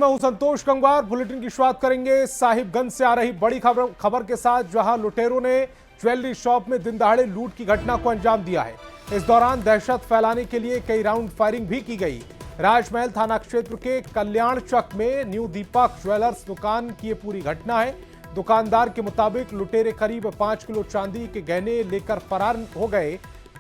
मैं हूं संतोष गंगवार। बुलेटिन की शुरुआत करेंगे साहिबगंज से आ रही बड़ी खबर के साथ, जहां लुटेरों ने ज्वेलरी शॉप में दिन दहाड़े लूट की घटना को अंजाम दिया है। इस दौरान दहशत फैलाने के लिए कई राउंड फायरिंग भी की गई। राजमहल थाना क्षेत्र के कल्याण चक में न्यू दीपक ज्वेलर्स दुकान की ये पूरी घटना है। दुकानदार के मुताबिक लुटेरे करीब 5 किलो चांदी के गहने लेकर फरार हो गए।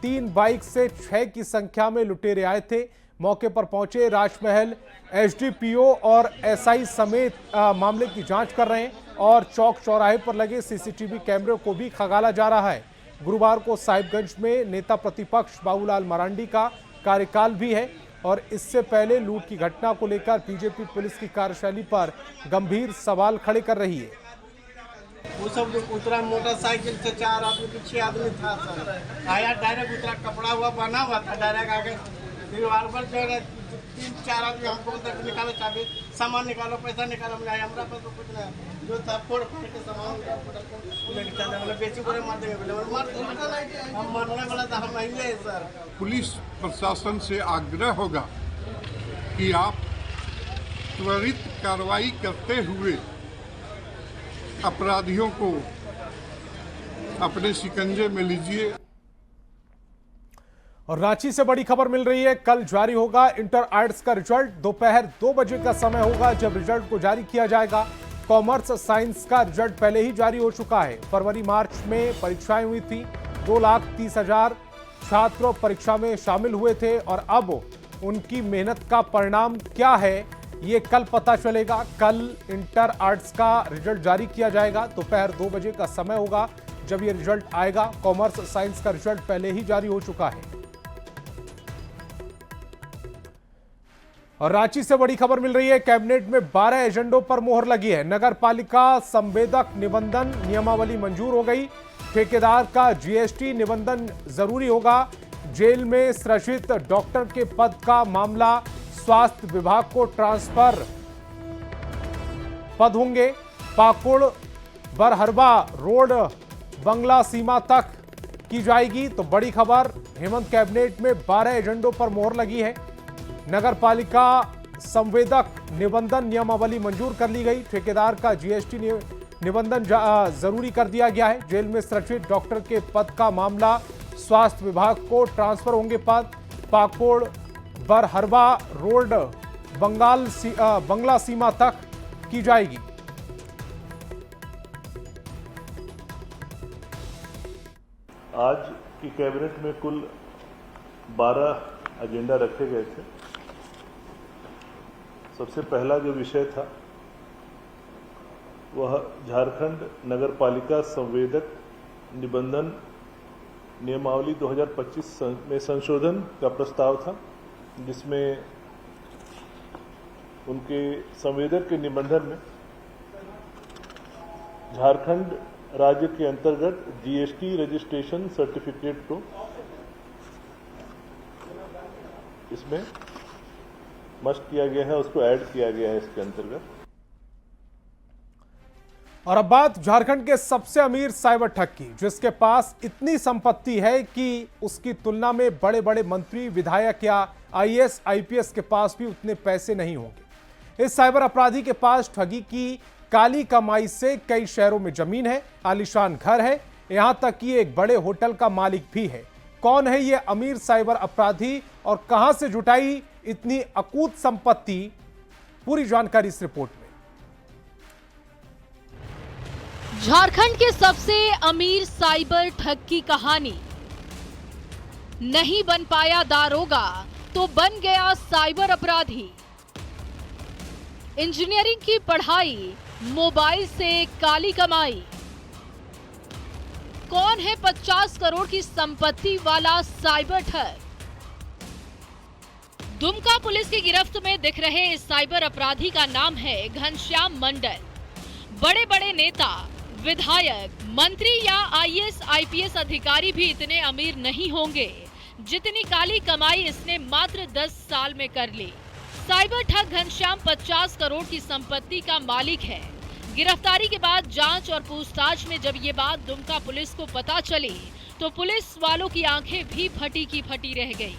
3 बाइक से 6 की संख्या में लुटेरे आए थे। मौके पर पहुंचे राजमहल एसडीपीओ और एसआई समेत मामले की जांच कर रहे हैं और चौक चौराहे पर लगे सीसीटीवी कैमरे को भी खंगाला जा रहा है। गुरुवार को साहिबगंज में नेता प्रतिपक्ष बाबूलाल मरांडी का कार्यकाल भी है और इससे पहले लूट की घटना को लेकर बीजेपी पुलिस की कार्यशैली पर गंभीर सवाल खड़े कर रही है। वो सब जो उतरा मोटरसाइकिल से 4 आदमी के 6 आदमी था सर, आया डायरेक्ट उतरा, कपड़ा हुआ बना हुआ था, डायरेक्ट आगे दीवार पर जो है 3-4 आदमी हमको तक निकालो, चाबी सामान निकालो, पैसा निकालो। हमारा पास तो कुछ नहीं, जो था फोड़ के सामान मतलब बेची को मार देंगे, हम मरने वाला था, हम नहीं है सर। पुलिस प्रशासन से आग्रह होगा कि आप त्वरित कार्रवाई करते हुए अपराधियों को अपने शिकंजे में लीजिए। और रांची से बड़ी खबर मिल रही है, कल जारी होगा इंटर आर्ट्स का रिजल्ट। दोपहर 2 बजे का समय होगा जब रिजल्ट को जारी किया जाएगा। कॉमर्स साइंस का रिजल्ट पहले ही जारी हो चुका है। फरवरी मार्च में परीक्षाएं हुई थी। 2,30,000 छात्र परीक्षा में शामिल हुए थे और अब उनकी मेहनत का परिणाम क्या है ये कल पता चलेगा। कल इंटर आर्ट्स का रिजल्ट जारी किया जाएगा। दोपहर 2 बजे का समय होगा जब ये रिजल्ट आएगा। कॉमर्स साइंस का रिजल्ट पहले ही जारी हो चुका है। और रांची से बड़ी खबर मिल रही है, कैबिनेट में 12 एजेंडों पर मोहर लगी है। नगर पालिका संवेदक निबंधन नियमावली मंजूर हो गई। ठेकेदार का जीएसटी निबंधन जरूरी होगा। जेल में सृजित डॉक्टर के पद का मामला, स्वास्थ्य विभाग को ट्रांसफर पद होंगे। पाकुड़ बरहरवा रोड बंगला सीमा तक की जाएगी। तो बड़ी खबर, हेमंत कैबिनेट में 12 एजेंडों पर मोहर लगी है। नगर पालिका संवेदक निबंधन नियमावली मंजूर कर ली गई। ठेकेदार का जीएसटी निबंधन जरूरी कर दिया गया है। जेल में सृजित डॉक्टर के पद का मामला, स्वास्थ्य विभाग को ट्रांसफर होंगे पद। पाकुड़ बरहरवा रोड बंगला सीमा तक की जाएगी। आज की कैबिनेट में कुल 12 एजेंडा रखे गए थे। सबसे पहला जो विषय था वह झारखंड नगर पालिका संवेदक निबंधन नियमावली 2025 में संशोधन का प्रस्ताव था, जिसमें उनके संवेदक के निबंधन में झारखंड राज्य के अंतर्गत जीएसटी रजिस्ट्रेशन सर्टिफिकेट को इसमें मस्ट किया गया है, उसको ऐड किया गया है इसके अंतर्गत। और अब बात झारखंड के सबसे अमीर साइबर ठग की, जिसके पास इतनी संपत्ति है कि उसकी तुलना में बड़े बड़े मंत्री, विधायक या आईएएस, आईपीएस के पास भी उतने पैसे नहीं होंगे। इस साइबर अपराधी के पास ठगी की काली कमाई से कई शहरों में जमीन है, आलीशान घर है, यहां तक कि एक बड़े होटल का मालिक भी है। कौन है ये अमीर साइबर अपराधी और कहां से जुटाई इतनी अकूत संपत्ति? पूरी जानकारी इस रिपोर्ट में। झारखंड के सबसे अमीर साइबर ठग की कहानी। नहीं बन पाया दारोगा तो बन गया साइबर अपराधी। इंजीनियरिंग की पढ़ाई, मोबाइल से काली कमाई। कौन है 50 करोड़ की संपत्ति वाला साइबर ठग? दुमका पुलिस की गिरफ्त में दिख रहे इस साइबर अपराधी का नाम है घनश्याम मंडल। बड़े बड़े नेता, विधायक, मंत्री या आईएएस, आईपीएस अधिकारी भी इतने अमीर नहीं होंगे जितनी काली कमाई इसने मात्र 10 साल में कर ली। साइबर ठग घनश्याम 50 करोड़ की संपत्ति का मालिक है। गिरफ्तारी के बाद जांच और पूछताछ में जब ये बात दुमका पुलिस को पता चली तो पुलिस वालों की आंखें भी फटी की फटी रह गई।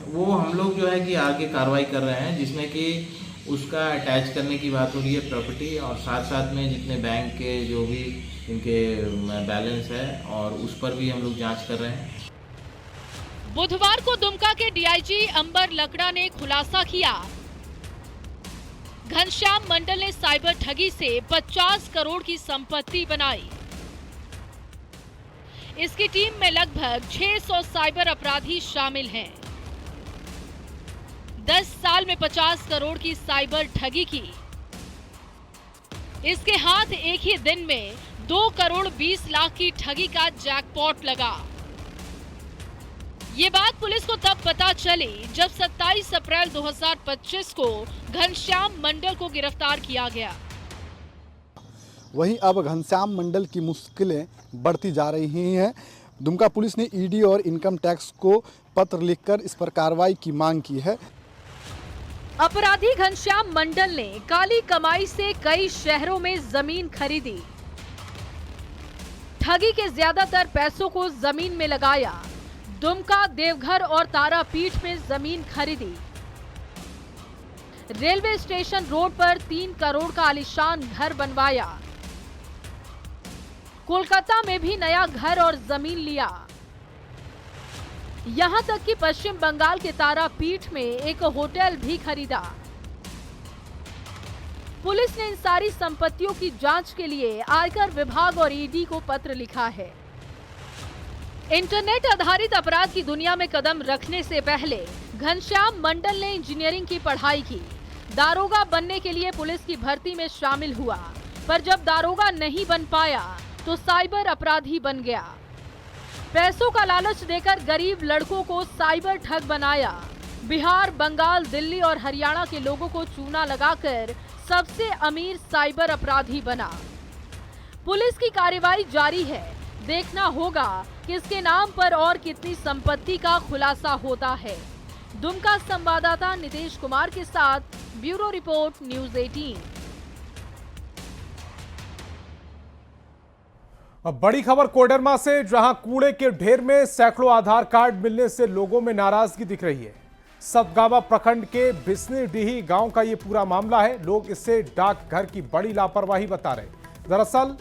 वो हम लोग जो है कि आगे कार्रवाई कर रहे हैं, जिसमें कि उसका अटैच करने की बात हो रही है प्रॉपर्टी, और साथ साथ में जितने बैंक के जो भी इनके बैलेंस है और उस पर भी हम लोग जांच कर रहे हैं। बुधवार को दुमका के डीआईजी अंबर लकड़ा ने खुलासा किया, घनश्याम मंडल ने साइबर ठगी से 50 करोड़ की संपत्ति बनाई। इसकी टीम में लगभग 600 साइबर अपराधी शामिल हैं। 10 साल में 50 करोड़ की साइबर ठगी की। इसके हाथ एक ही दिन में 2 करोड़ 20 लाख की ठगी का जैकपॉट लगा। ये बात पुलिस को तब पता चली जब 27 अप्रैल 2025 को घनश्याम मंडल को गिरफ्तार किया गया। वहीं अब घनश्याम मंडल की मुश्किलें बढ़ती जा रही हैं। दुमका पुलिस ने ईडी और इनकम टैक्स को पत्र लिखकर इस पर कार्रवाई की मांग की है। अपराधी घनश्याम मंडल ने काली कमाई से कई शहरों में जमीन खरीदी। ठगी के ज्यादातर पैसों को जमीन में लगाया। दुमका, देवघर और तारापीठ में जमीन खरीदी। रेलवे स्टेशन रोड पर 3 करोड़ का आलीशान घर बनवाया। कोलकाता में भी नया घर और जमीन लिया। यहां तक कि पश्चिम बंगाल के तारापीठ में एक होटल भी खरीदा। पुलिस ने इन सारी संपत्तियों की जांच के लिए आयकर विभाग और ईडी को पत्र लिखा है। इंटरनेट आधारित अपराध की दुनिया में कदम रखने से पहले घनश्याम मंडल ने इंजीनियरिंग की पढ़ाई की। दारोगा बनने के लिए पुलिस की भर्ती में शामिल हुआ, पर जब दारोगा नहीं बन पाया तो साइबर अपराधी बन गया। पैसों का लालच देकर गरीब लड़कों को साइबर ठग बनाया। बिहार, बंगाल, दिल्ली और हरियाणा के लोगों को चूना लगाकर सबसे अमीर साइबर अपराधी बना। पुलिस की कार्रवाई जारी है। देखना होगा कि इसके नाम पर और कितनी संपत्ति का खुलासा होता है। दुमका संवाददाता नितेश कुमार के साथ ब्यूरो रिपोर्ट, न्यूज़ 18। अब बड़ी खबर कोडरमा से, जहां कूड़े के ढेर में सैकड़ों आधार कार्ड मिलने से लोगों में नाराजगी दिख रही है। सतगावा प्रखंड के बिस्नीडीही गांव का ये पूरा मामला है। लोग इसे डाकघर की बड़ी लापरवाही बता रहे। दरअसल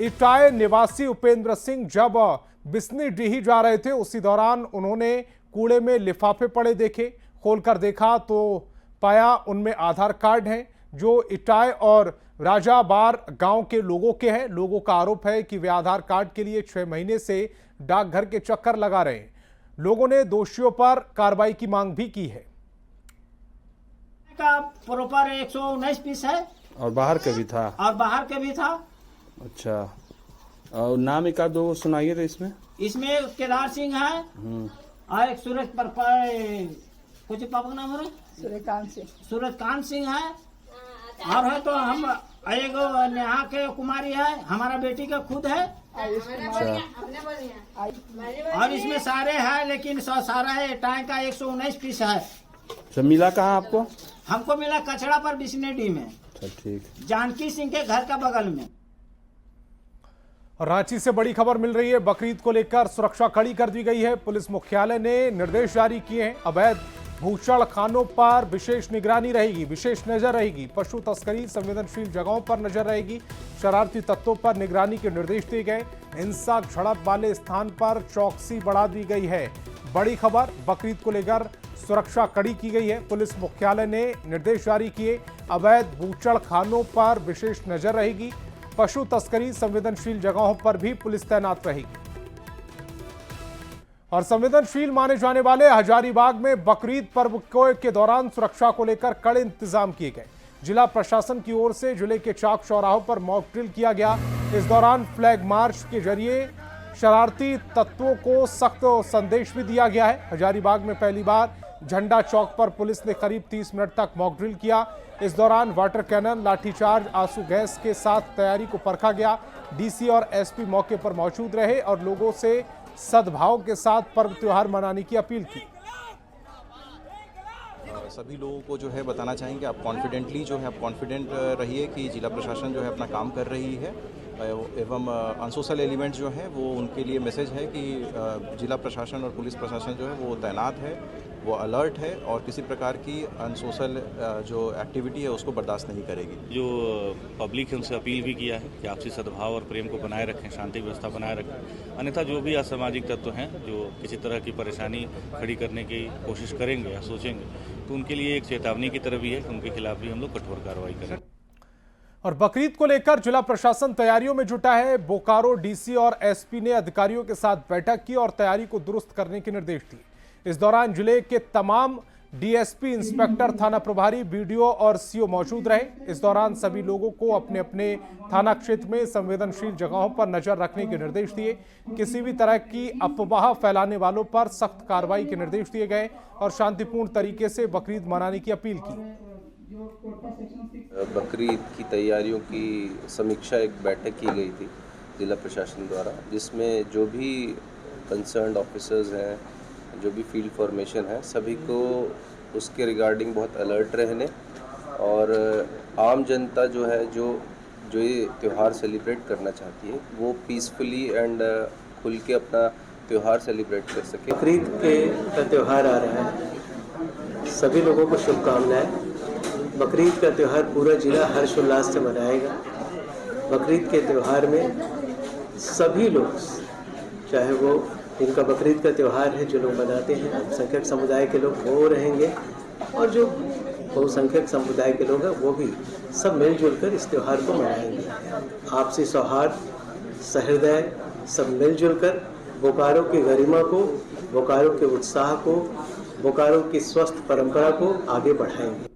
इटाय निवासी उपेंद्र सिंह जब बिस्नीडीही जा रहे थे, उसी दौरान उन्होंने कूड़े में लिफाफे पड़े देखे। खोलकर देखा तो पाया उनमें आधार कार्ड हैं जो इटाय और राजाबार गांव के लोगों के हैं। लोगों का आरोप है कि वे आधार कार्ड के लिए 6 महीने से डाकघर के चक्कर लगा रहे हैं। लोगों ने दोषियों पर कार्रवाई की मांग भी की है। का प्रॉपर 119 पीस है और बाहर के भी था। और बाहर के भी था। अच्छा, और नाम एक दो सुनाइए तो इसमें केदार सिंह है और एक सूरज पर कुछ पापा का नाम है सूरजकांत सिंह है। और है तो हम एक नेहा के कुमारी है, हमारा बेटी का खुद है। और इसमें सारे हैं, लेकिन सारा है टाइम का 119 पीस है। सब मिला कहाँ आपको? हमको मिला कचड़ा पर बिस्नेडी में। अच्छा, ठीक। जानकी सिंह के घर का बगल में। रांची से बड़ी खबर मिल रही है। बकरीद को लेकर सुरक्षा कड़ी कर दी गई है। पुलिस मुख्यालय ने निर्देश जारी किए हैं। अवैध भूषण खानों पर विशेष निगरानी रहेगी, विशेष नजर रहेगी। पशु तस्करी, संवेदनशील जगहों पर नजर रहेगी। शरारती तत्वों पर निगरानी के निर्देश दिए गए। हिंसा झड़प वाले स्थान पर चौकसी बढ़ा दी गई है। बड़ी खबर, बकरीद को लेकर सुरक्षा कड़ी की गई है। पुलिस मुख्यालय ने निर्देश जारी किए। अवैध भूषण खानों पर विशेष नजर रहेगी। पशु तस्करी, संवेदनशील जगहों पर भी पुलिस तैनात रहेगी। और संवेदनशील माने जाने वाले हजारीबाग में बकरीद पर्व के दौरान सुरक्षा को लेकर कड़े इंतजाम किए गए। जिला प्रशासन की ओर से जिले के चौक चौराहों पर मॉक ड्रिल किया गया। इस दौरान फ्लैग मार्च के जरिए शरारती तत्वों को सख्त संदेश भी दिया गया है। हजारीबाग में पहली बार झंडा चौक पर पुलिस ने करीब 30 मिनट तक मॉक ड्रिल किया। इस दौरान वाटर कैनन, लाठीचार्ज, आंसू गैस के साथ तैयारी को परखा गया। डीसी और एसपी मौके पर मौजूद रहे और लोगों से सद्भाव के साथ पर्व त्योहार मनाने की अपील की। सभी लोगों को जो है बताना चाहेंगे, आप कॉन्फिडेंटली जो है आप कॉन्फिडेंट रहिए कि जिला प्रशासन जो है अपना काम कर रही है। एवं अनसोशल एलिमेंट जो है वो उनके लिए मैसेज है कि जिला प्रशासन और पुलिस प्रशासन जो है वो तैनात है वो अलर्ट है और किसी प्रकार की अनसोशल जो एक्टिविटी है उसको बर्दाश्त नहीं करेगी। जो पब्लिक है उनसे अपील भी किया है कि आपसी सद्भाव और प्रेम को बनाए रखें, शांति व्यवस्था बनाए रखें, अन्यथा जो भी असामाजिक तत्व हैं जो किसी तरह की परेशानी खड़ी करने की कोशिश करेंगे या सोचेंगे तो उनके लिए एक चेतावनी की तरह भी है कि उनके खिलाफ भी हम लोग कठोर कार्रवाई करें। और बकरीद को लेकर जिला प्रशासन तैयारियों में जुटा है। बोकारो डीसी और एसपी ने अधिकारियों के साथ बैठक की और तैयारी को दुरुस्त करने के निर्देश दिए। इस दौरान जिले के तमाम डीएसपी, इंस्पेक्टर, थाना प्रभारी, बीडीओ और सीओ मौजूद रहे। इस दौरान सभी लोगों को अपने अपने थाना क्षेत्र में संवेदनशील जगहों पर नजर रखने के निर्देश दिए। किसी भी तरह की अफवाह फैलाने वालों पर सख्त कार्रवाई के निर्देश दिए गए और शांतिपूर्ण तरीके से बकरीद मनाने की अपील की। बकरीद की तैयारियों की समीक्षा एक बैठक की गई थी जिला प्रशासन द्वारा, जिसमें जो भी कंसर्न्ड ऑफिसर्स हैं, जो भी फील्ड फॉर्मेशन है, सभी को उसके रिगार्डिंग बहुत अलर्ट रहने और आम जनता जो है जो ये त्यौहार सेलिब्रेट करना चाहती है वो पीसफुली एंड खुल के अपना त्यौहार सेलिब्रेट कर सके। बकरीद का त्यौहार आ रहा है, सभी लोगों को शुभकामनाएं। बकरीद का त्यौहार पूरा जिला हर्षोल्लास से मनाएगा। बकरीद के त्यौहार में सभी लोग, चाहे वो जिनका बकरीद का त्यौहार है, जो लोग मनाते हैं, अल्पसंख्यक समुदाय के लोग वो रहेंगे और जो बहुसंख्यक समुदाय के लोग हैं वो भी सब मिलजुल कर इस त्यौहार को मनाएंगे। आपसी सौहार्द, सहृदय, सब मिलजुल कर बोकारो की गरिमा को, बोकारो के उत्साह को, बोकारो की स्वस्थ परंपरा को आगे बढ़ाएंगे।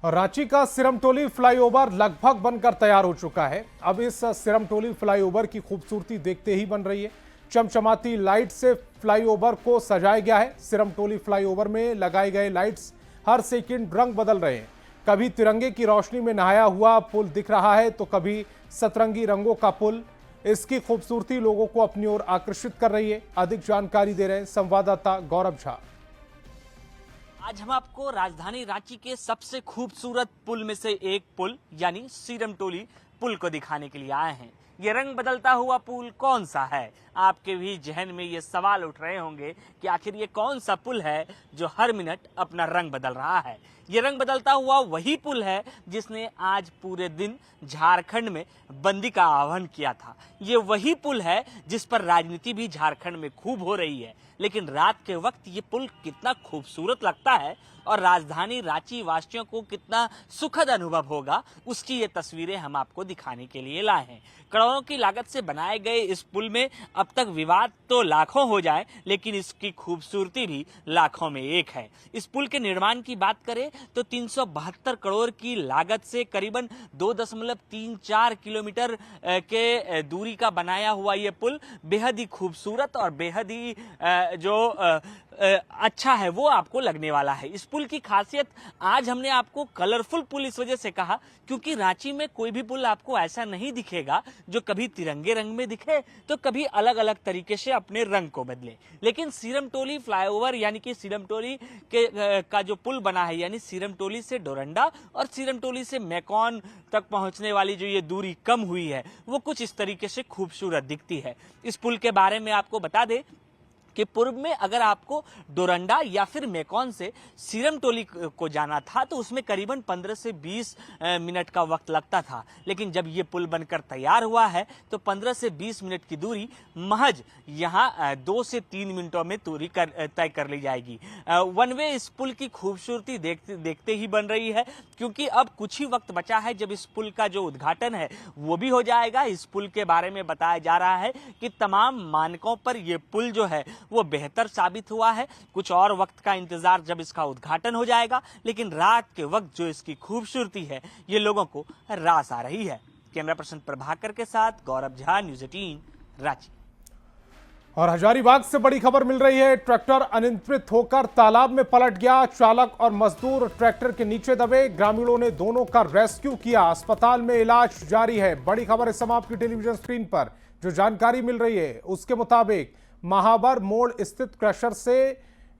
और रांची का सिरमटोली फ्लाईओवर लगभग बनकर तैयार हो चुका है। अब इस सिरमटोली फ्लाईओवर की खूबसूरती देखते ही बन रही है। चमचमाती लाइट से फ्लाईओवर को सजाया गया है। सिरमटोली फ्लाईओवर में लगाए गए लाइट्स हर सेकंड रंग बदल रहे हैं। कभी तिरंगे की रोशनी में नहाया हुआ पुल दिख रहा है तो कभी सतरंगी रंगों का पुल। इसकी खूबसूरती लोगों को अपनी ओर आकर्षित कर रही है। अधिक जानकारी दे रहे हैं संवाददाता गौरव झा। आज हम आपको राजधानी रांची के सबसे खूबसूरत पुल में से एक पुल यानी सिरमटोली पुल को दिखाने के लिए आए हैं। ये रंग बदलता हुआ पुल कौन सा है? आपके भी जहन में ये सवाल उठ रहे होंगे कि आखिर ये कौन सा पुल है जो हर मिनट अपना रंग बदल रहा है। ये रंग बदलता हुआ वही पुल है जिसने आज पूरे दिन झारखंड में बंदी का आह्वान किया था। ये वही पुल है जिस पर राजनीति भी झारखंड में खूब हो रही है। लेकिन रात के वक्त ये पुल कितना खूबसूरत लगता है और राजधानी रांची वासियों को कितना सुखद अनुभव होगा, उसकी ये तस्वीरें हम आपको दिखाने के लिए लाए हैं। करोड़ों की लागत से बनाए गए इस पुल में अब तक विवाद तो लाखों हो जाए, लेकिन इसकी खूबसूरती भी लाखों में एक है। इस पुल के निर्माण की बात करें तो 372 करोड़ की लागत से करीबन 2.34 किलोमीटर के दूरी का बनाया हुआ ये पुल बेहद ही खूबसूरत और बेहद ही अच्छा है वो आपको लगने वाला है। इस पुल की खासियत आज हमने आपको कलरफुल पुल इस वजह से कहा क्योंकि रांची में कोई भी पुल आपको ऐसा नहीं दिखेगा जो कभी तिरंगे रंग में दिखे तो कभी अलग अलग तरीके से अपने रंग को बदले। लेकिन सिरमटोली फ्लाईओवर यानी कि सिरमटोली का जो पुल बना है, यानी सिरमटोली से डोरंडा और सिरमटोली से मैकॉन तक पहुंचने वाली जो ये दूरी कम हुई है वो कुछ इस तरीके से खूबसूरत दिखती है। इस पुल के बारे में आपको बता दें कि पूर्व में अगर आपको डोरंडा या फिर मैकॉन से सिरमटोली को जाना था तो उसमें करीबन 15 से 20 मिनट का वक्त लगता था। लेकिन जब ये पुल बनकर तैयार हुआ है तो 15 से 20 मिनट की दूरी महज यहाँ 2 से 3 मिनटों में दूरी तय कर ली जाएगी। वन वे इस पुल की खूबसूरती देखते ही बन रही है क्योंकि अब कुछ ही वक्त बचा है जब इस पुल का जो उद्घाटन है वो भी हो जाएगा। इस पुल के बारे में बताया जा रहा है कि तमाम मानकों पर ये पुल जो है वो बेहतर साबित हुआ है। कुछ और वक्त का इंतजार जब इसका उद्घाटन हो जाएगा, लेकिन रात के वक्त जो इसकी खूबसूरती है ये लोगों को रास आ रही है। कैमरा पर्सन प्रभाकर के साथ गौरव झा, न्यूज़ 18 रांची। और हजारीबाग से बड़ी खबर मिल रही है। ट्रैक्टर अनियंत्रित होकर तालाब में पलट गया। चालक और मजदूर ट्रैक्टर के नीचे दबे। ग्रामीणों ने दोनों का रेस्क्यू किया। अस्पताल में इलाज जारी है। बड़ी खबर इस समय आपकी टेलीविजन स्क्रीन पर जो जानकारी मिल रही है उसके मुताबिक महाबर मोड़ स्थित क्रशर से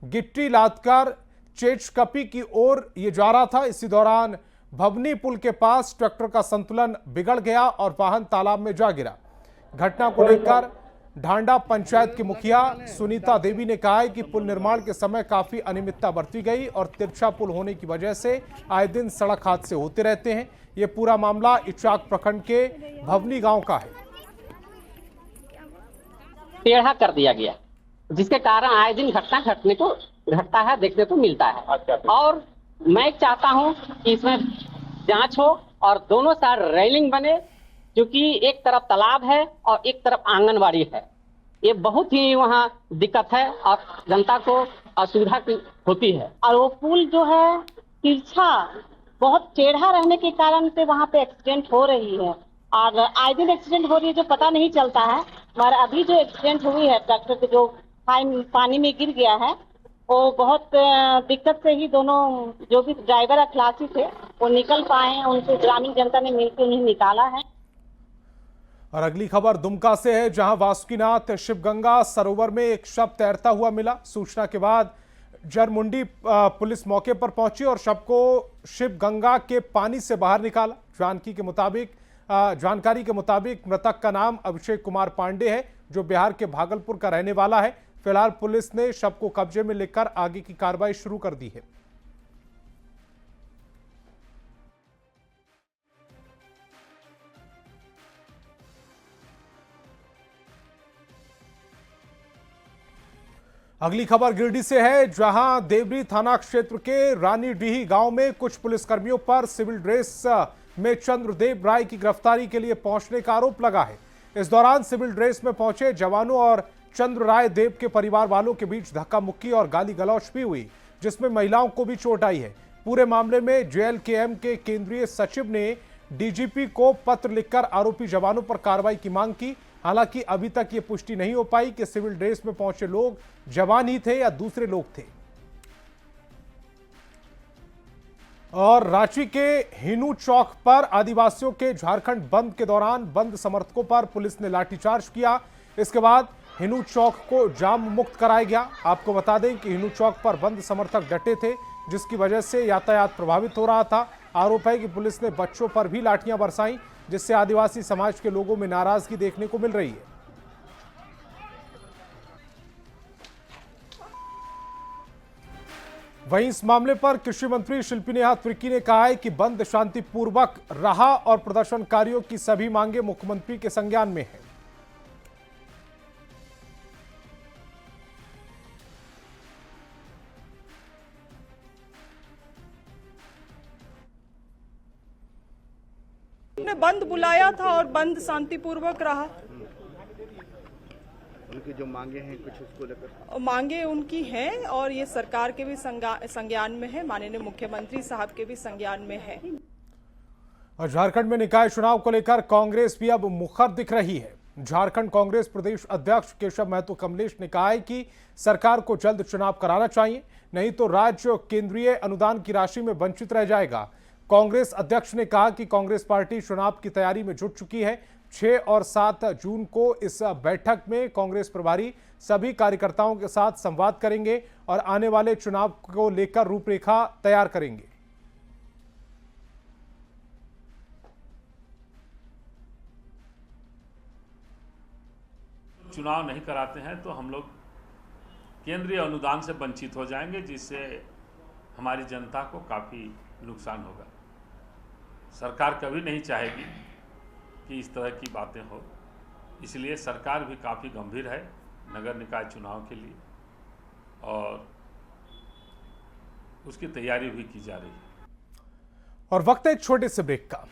गिट्टी लादकर चेचकपी की ओर ये जा रहा था। इसी दौरान भवनी पुल के पास ट्रैक्टर का संतुलन बिगड़ गया और वाहन तालाब में जा गिरा। घटना को लेकर ढांडा पंचायत की मुखिया सुनीता देवी ने कहा है कि पुल निर्माण के समय काफी अनियमितता बरती गई और तिरछा पुल होने की वजह से आए दिन सड़क हादसे होते रहते हैं। ये पूरा मामला इचाक प्रखंड के भवनी गांव का है। टेढ़ा कर दिया गया, जिसके कारण आए दिन घटता है, देखने को मिलता है। और मैं चाहता हूं कि इसमें जांच हो और दोनों साइड रेलिंग बने, क्योंकि एक तरफ तालाब है और एक तरफ आंगनवाड़ी है। ये बहुत ही वहाँ दिक्कत है और जनता को असुविधा होती है। और वो पुल जो है तिरछा बहुत टेढ़ा रहने के कारण से वहाँ पे एक्सीडेंट हो रही है और आए दिन एक्सीडेंट हो रही है जो पता नहीं चलता है। मगर अभी जो एक्सीडेंट हुई है ट्रैक्टर के जो पानी में गिर गया है, वो बहुत दिक्कत से ही दोनों जो भी ड्राइवर और खलासी थे वो निकल पाए हैं। उनको ग्रामीण जनता ने मिलकर उन्हें निकाला है। और अगली खबर दुमका से है, जहां वासुकीनाथ शिवगंगा सरोवर में एक शव तैरता हुआ मिला। सूचना के बाद जरमुंडी पुलिस मौके पर पहुंची और शव को शिवगंगा के पानी से बाहर निकाला। जानकारी के मुताबिक मृतक का नाम अभिषेक कुमार पांडे है, जो बिहार के भागलपुर का रहने वाला है। फिलहाल पुलिस ने शव को कब्जे में लेकर आगे की कार्रवाई शुरू कर दी है। अगली खबर गिरिडीह से है, जहां देवरी थाना क्षेत्र के रानीडीही गांव में कुछ पुलिसकर्मियों पर सिविल ड्रेस में चंद्रदेव राय की गिरफ्तारी के लिए पहुंचने का आरोप लगा है। इस दौरान सिविल ड्रेस में पहुंचे जवानों और चंद्र राय देव के परिवार वालों के बीच धक्का मुक्की और गाली गलौच भी हुई, जिसमें महिलाओं को भी चोट आई है। पूरे मामले में जेएलकेएम के केंद्रीय सचिव ने डीजीपी को पत्र लिखकर आरोपी जवानों पर कार्रवाई की मांग की। हालांकि अभी तक ये पुष्टि नहीं हो पाई कि सिविल ड्रेस में पहुंचे लोग जवान ही थे या दूसरे लोग थे। और रांची के हिनू चौक पर आदिवासियों के झारखंड बंद के दौरान बंद समर्थकों पर पुलिस ने लाठीचार्ज किया। इसके बाद हिनू चौक को जाम मुक्त कराया गया। आपको बता दें कि हिनू चौक पर बंद समर्थक डटे थे, जिसकी वजह से यातायात प्रभावित हो रहा था। आरोप है कि पुलिस ने बच्चों पर भी लाठियां बरसाई, जिससे आदिवासी समाज के लोगों में नाराजगी देखने को मिल रही है। वहीं इस मामले पर कृषि मंत्री शिल्पी नेहा तिर्की ने कहा है कि बंद शांतिपूर्वक रहा और प्रदर्शनकारियों की सभी मांगे मुख्यमंत्री के संज्ञान में है। ने बंद बुलाया था और बंद शांतिपूर्वक रहा। उनकी जो मांगे हैं कुछ उसको लेकर मांगे उनकी हैं और ये सरकार के भी संज्ञान में है, माननीय मुख्यमंत्री साहब के भी संज्ञान में है। और झारखंड में निकाय चुनाव को लेकर कांग्रेस भी अब मुखर दिख रही है। झारखंड कांग्रेस प्रदेश अध्यक्ष केशव महतो कमलेश ने कहा है कि सरकार को जल्द चुनाव कराना चाहिए, नहीं तो राज्य केंद्रीय अनुदान की राशि में वंचित रह जाएगा। कांग्रेस अध्यक्ष ने कहा कि कांग्रेस पार्टी चुनाव की तैयारी में जुट चुकी है। 6 और 7 जून को इस बैठक में कांग्रेस प्रभारी सभी कार्यकर्ताओं के साथ संवाद करेंगे और आने वाले चुनाव को लेकर रूपरेखा तैयार करेंगे। चुनाव नहीं कराते हैं तो हम लोग केंद्रीय अनुदान से वंचित हो जाएंगे, जिससे हमारी जनता को काफ़ी नुकसान होगा। सरकार कभी नहीं चाहेगी कि इस तरह की बातें हो, इसलिए सरकार भी काफ़ी गंभीर है नगर निकाय चुनाव के लिए और उसकी तैयारी भी की जा रही है। और वक्त है एक छोटे से ब्रेक का।